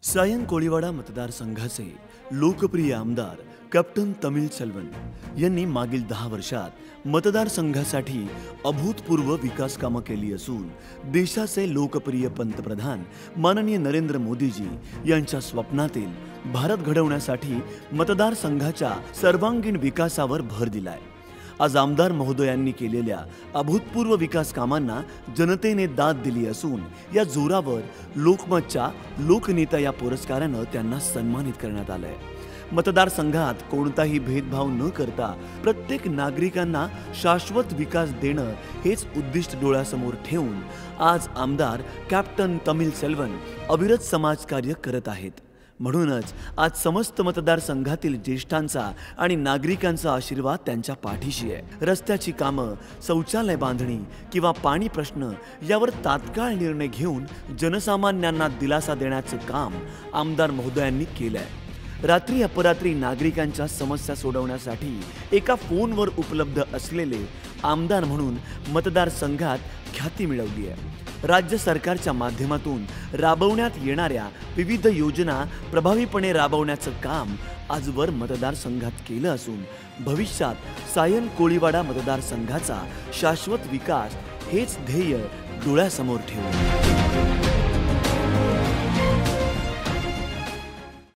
सायन कोळीवाडा मतदारसंघाचे लोकप्रिय आमदार कॅप्टन तमिलसेल्वन यांनी मागील 10 वर्षात मतदारसंघासाठी अभूतपूर्व विकास कामं केली असून देशाचे लोकप्रिय पंतप्रधान माननीय नरेंद्र मोदीजी यांच्या स्वप्नातील भारत घडवण्यासाठी मतदारसंघाच्या सर्वांगीण विकासावर भर दिलाय। आज आमदार महोदयांनी केलेल्या अभूतपूर्व विकास कामांना जनतेने दाद दिली असून या जोरावर लोकमतच्या लोकनेता या पुरस्काराने त्यांना सन्मानित करण्यात आलंय। मतदारसंघात कोणताही भेदभाव न करता प्रत्येक नागरिकांना शाश्वत विकास देणं हेच उद्दिष्ट डोळ्यासमोर ठेवून आज आमदार कॅप्टन तमिलसेल्वन अविरत समाजकार्य करत आहेत। म्हणूनच आज समस्त मतदारसंघातील ज्येष्ठांचा आणि नागरिकांचा आशीर्वाद त्यांच्या पाठीशी आहे। रस्त्याची कामं, शौचालय बांधणी किंवा पाणी प्रश्न यावर तात्काळ निर्णय घेऊन जनसामान्यांना दिलासा देण्याचं काम आमदार महोदयांनी केलंय। रात्री अपरात्री नागरिकांच्या समस्या सोडवण्यासाठी एका फोनवर उपलब्ध असलेले आमदार म्हणून मतदारसंघात ख्याती मिळवली आहे। राज्य सरकारच्या माध्यमातून राबवण्यात येणाऱ्या विविध योजना प्रभावीपणे राबवण्याचं काम आजवर मतदारसंघात केलं असून भविष्यात सायन कोळीवाडा मतदारसंघाचा शाश्वत विकास हेच ध्येय डोळ्यासमोर ठेवून